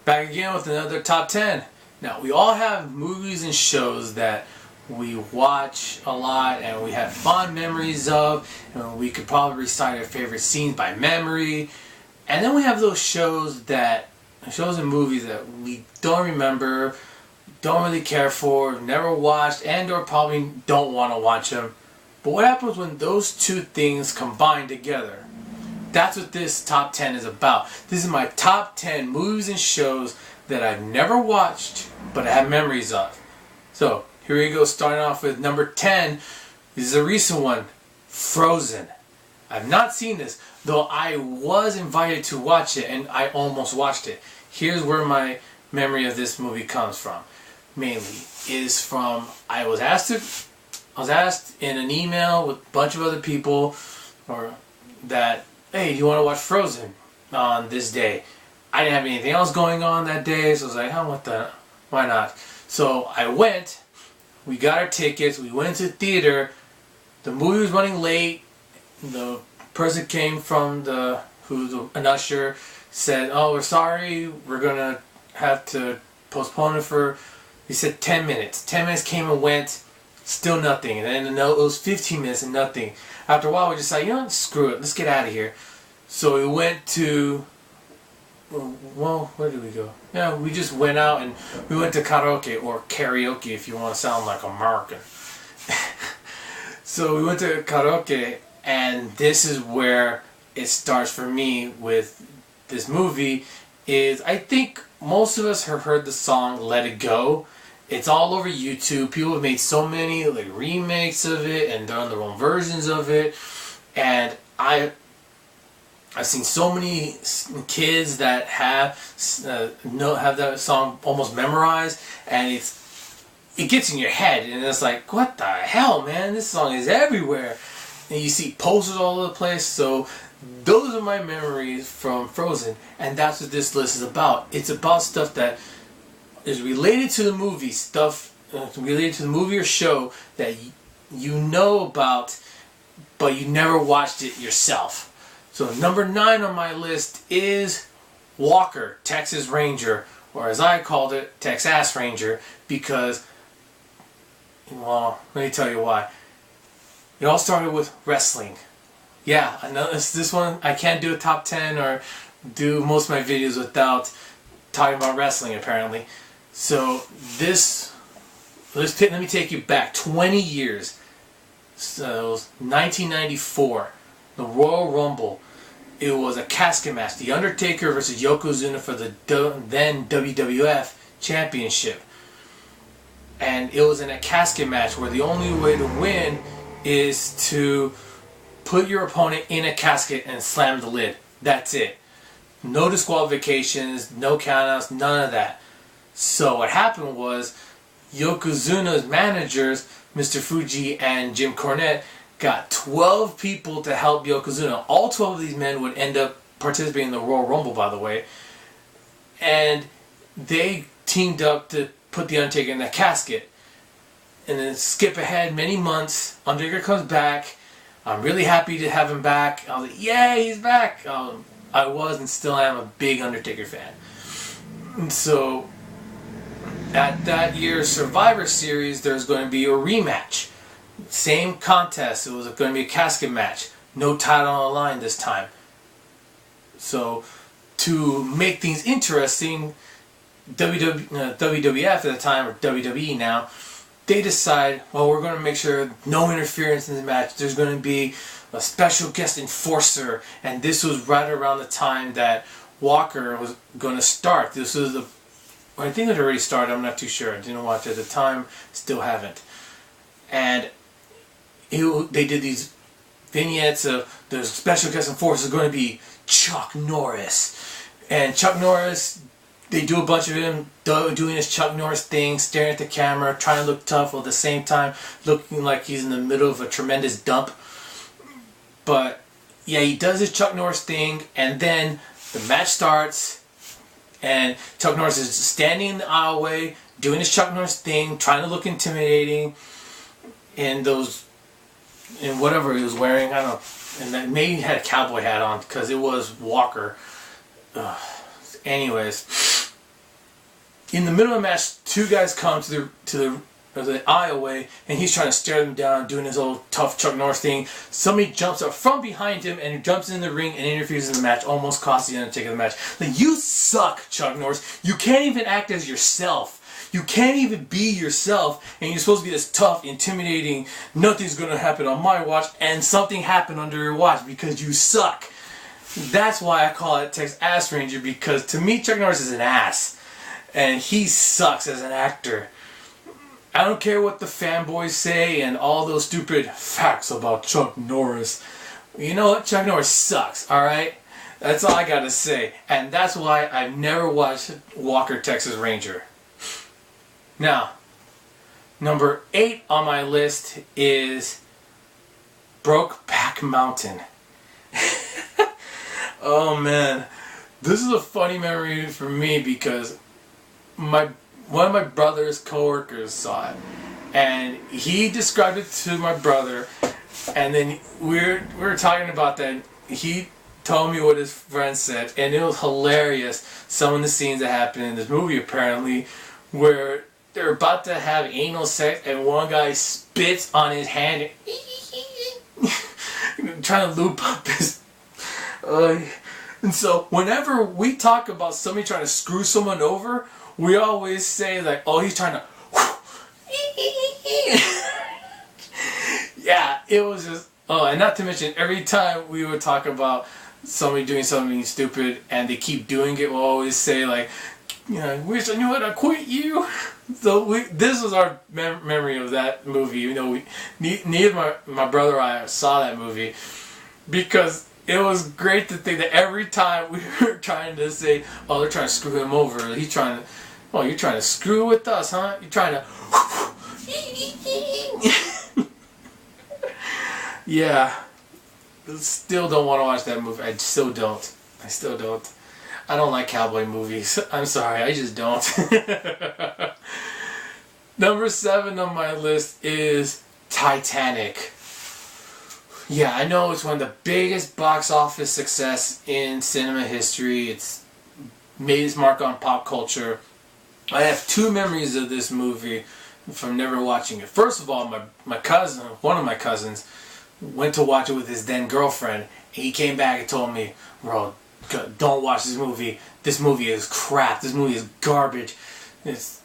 Back again with another top 10. Now, we all have movies and shows that we watch a lot and we have fond memories of, and we could probably recite our favorite scenes by memory. And then we have those shows and movies that we don't remember, don't really care for, never watched, and or probably don't want to watch them. But what happens when those two things combine together? That's what this top 10 is about. This is my top 10 movies and shows that I've never watched, but I have memories of. So, here we go, starting off with number 10. This is a recent one, Frozen. I've not seen this, though I was invited to watch it, and I almost watched it. Here's where my memory of this movie comes from. Mainly, is from, I was asked in an email with a bunch of other people, hey, do you want to watch Frozen on this day? I didn't have anything else going on that day, so I was like, oh, why not? So I went, we got our tickets, we went into the theater, the movie was running late, the person came from an usher, said, oh, we're sorry, we're going to have to postpone it he said 10 minutes. 10 minutes came and went, still nothing. And then it was 15 minutes and nothing. After a while, we decided, you know what, screw it, let's get out of here. So we went to, well, where did we go? Yeah, we just went out and we went to karaoke, or karaoke if you want to sound like American. So we went to karaoke, and this is where it starts for me with this movie. I think most of us have heard the song Let It Go. It's all over YouTube. People have made so many remakes of it and done their own versions of it. And I've seen so many kids that have that song almost memorized, and it gets in your head, and it's like, what the hell, man? This song is everywhere, and you see posters all over the place. So those are my memories from Frozen, and that's what this list is about. It's about stuff that is related to the movie, related to the movie or show that you know about, but you never watched it yourself. So number 9 on my list is Walker, Texas Ranger, or as I called it, Texas Ranger, because, well, let me tell you why. It all started with wrestling. Yeah, I know this one, I can't do a top 10 or do most of my videos without talking about wrestling, apparently. So let me take you back 20 years. So it was 1994, the Royal Rumble. It was a casket match, The Undertaker versus Yokozuna for the then WWF Championship. And it was in a casket match where the only way to win is to put your opponent in a casket and slam the lid. That's it. No disqualifications, no countouts, none of that. So what happened was Yokozuna's managers, Mr. Fuji and Jim Cornette, got 12 people to help Yokozuna. All 12 of these men would end up participating in the Royal Rumble, by the way. And they teamed up to put The Undertaker in that casket. And then skip ahead many months, Undertaker comes back. I'm really happy to have him back. I was like, yay, he's back. I was and still am a big Undertaker fan. And so at that year's Survivor Series, there's going to be a rematch. Same contest. It was going to be a casket match. No title on the line this time. So to make things interesting, WWF at the time, or WWE now, they decide, well, we're going to make sure no interference in the match. There's going to be a special guest enforcer, and this was right around the time that Walker was going to start. This was I think it already started. I'm not too sure. I didn't watch it at the time. Still haven't. And they did these vignettes of the special guest enforcer is going to be Chuck Norris, and Chuck Norris, they do a bunch of him doing his Chuck Norris thing, staring at the camera, trying to look tough while at the same time looking like he's in the middle of a tremendous dump. But yeah, he does his Chuck Norris thing, and then the match starts, and Chuck Norris is standing in the aisleway, doing his Chuck Norris thing, trying to look intimidating, in whatever he was wearing, I don't know, and then maybe he had a cowboy hat on, because it was Walker. Anyways, in the middle of the match, two guys come to the aisleway, and he's trying to stare them down, doing his old tough Chuck Norris thing. Somebody jumps up from behind him and jumps in the ring and interferes in the match, almost costs the Undertaker the match. Like, you suck, Chuck Norris. You can't even act as yourself. You can't even be yourself, and you're supposed to be this tough, intimidating, nothing's going to happen on my watch, and something happened under your watch because you suck. That's why I call it Texas Ass Ranger, because to me, Chuck Norris is an ass, and he sucks as an actor. I don't care what the fanboys say and all those stupid facts about Chuck Norris. You know what? Chuck Norris sucks, alright? That's all I gotta say. And that's why I've never watched Walker, Texas Ranger. Now, number 8 on my list is Brokeback Mountain. Oh man, this is a funny memory for me because one of my brother's coworkers saw it, and he described it to my brother, and then we were talking about that. He told me what his friend said, and it was hilarious. Some of the scenes that happened in this movie, apparently, where they're about to have anal sex, and one guy spits on his hand, trying to loop up his. And so, whenever we talk about somebody trying to screw someone over, we always say like, "Oh, he's trying to." Yeah, it was just. Oh, and not to mention, every time we would talk about somebody doing something stupid and they keep doing it, we'll always say like, you know, "Wish I knew how to quit you." So this was our memory of that movie. You know, neither my brother or I saw that movie, because it was great to think that every time we were trying to say, "Oh, they're trying to screw him over," he's trying to, "Oh, you're trying to screw with us, huh? You're trying to." Yeah. Still don't want to watch that movie. I still don't. I don't like cowboy movies. I'm sorry, I just don't. Number 7 on my list is Titanic. Yeah, I know it's one of the biggest box office success in cinema history. It's made its mark on pop culture. I have 2 memories of this movie from never watching it. First of all, my cousin, one of my cousins, went to watch it with his then girlfriend, and he came back and told me, "Bro, don't watch this movie. This movie is crap. This movie is garbage. It's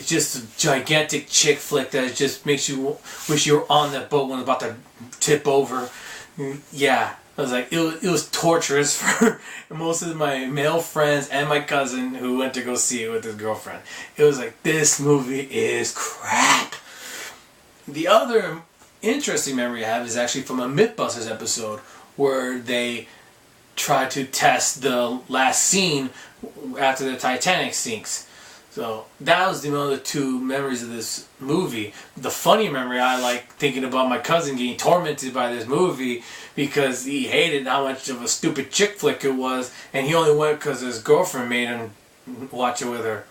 just a gigantic chick flick that just makes you wish you were on that boat when it's about to tip over." Yeah, I was like, it was torturous for most of my male friends and my cousin who went to go see it with his girlfriend. It was like, this movie is crap. The other interesting memory I have is actually from a Mythbusters episode where they try to test the last scene after the Titanic sinks. So that was the other 2 memories of this movie. The funny memory, I like thinking about my cousin getting tormented by this movie because he hated how much of a stupid chick flick it was, and he only went because his girlfriend made him watch it with her.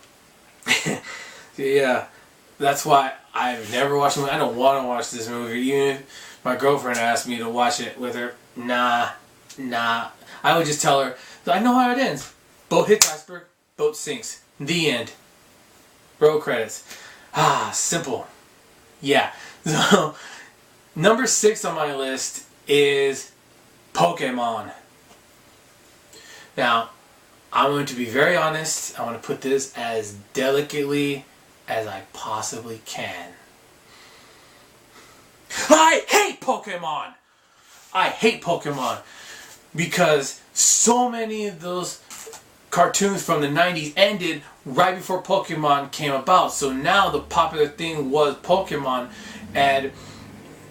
Yeah, that's why I've never watched the movie. I don't want to watch this movie. Even if my girlfriend asked me to watch it with her, nah. I would just tell her, I know how it ends. Boat hits iceberg, boat sinks. The end. Roll credits. Simple. Yeah. So, number 6 on my list is Pokemon. Now, I'm going to be very honest. I want to put this as delicately as I possibly can. I hate Pokemon! I hate Pokemon because so many of those cartoons from the 90s ended right before Pokemon came about. So now the popular thing was Pokemon, and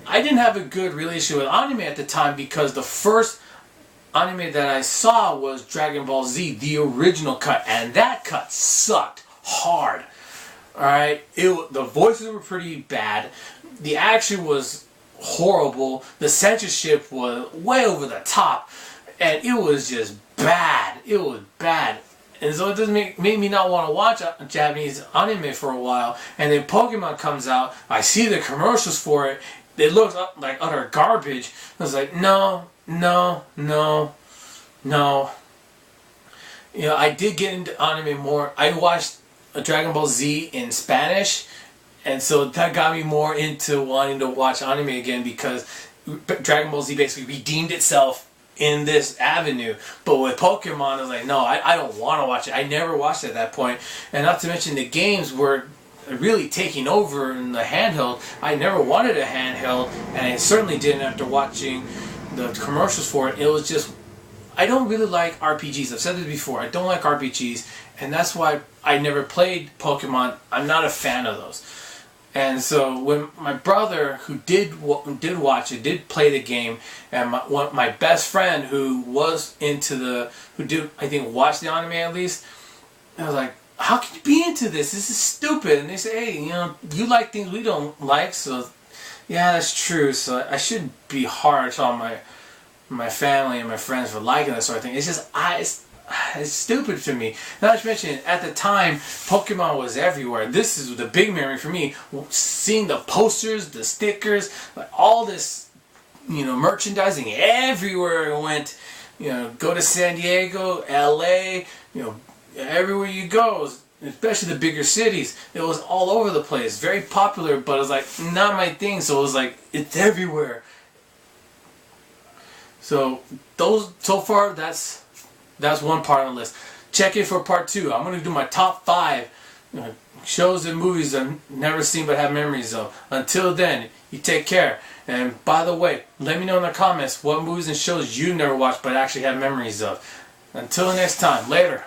I didn't have a good relationship with anime at the time because the first anime that I saw was Dragon Ball Z, the original cut, and that cut sucked hard. Alright, the voices were pretty bad, the action was horrible, the censorship was way over the top, and it was just bad. It was bad. And so it doesn't make me not want to watch a Japanese anime for a while. And then Pokemon comes out, I see the commercials for it, it looks like utter garbage. I was like, no. You know, I did get into anime more. I watched Dragon Ball Z in Spanish, and so that got me more into wanting to watch anime again because Dragon Ball Z basically redeemed itself in this avenue. But with Pokemon, I was like, no, I don't want to watch it. I never watched it at that point. And not to mention the games were really taking over in the handheld. I never wanted a handheld, and I certainly didn't after watching the commercials for it. It was just, I don't really like RPGs. I've said this before. I don't like RPGs, and that's why I never played Pokemon. I'm not a fan of those. And so when my brother, who did watch it, did play the game, and my best friend who was who did, I think, watch the anime at least, I was like, how can you be into this? This is stupid. And they say, hey, you know, you like things we don't like, so yeah, that's true. So I shouldn't be harsh on my family and my friends for liking that sort of thing. It's just, it's stupid to me. Not to mention, at the time, Pokemon was everywhere. This is the big memory for me. Seeing the posters, the stickers, like all this, you know, merchandising everywhere it went. You know, go to San Diego, LA, you know, everywhere you go, especially the bigger cities, it was all over the place. Very popular, but it was like not my thing. So it was like, it's everywhere. So so far, that's one part on the list. Check it for part 2. I'm going to do my top 5 shows and movies I've never seen but have memories of. Until then, you take care. And by the way, let me know in the comments what movies and shows you never watched but actually have memories of. Until next time, later.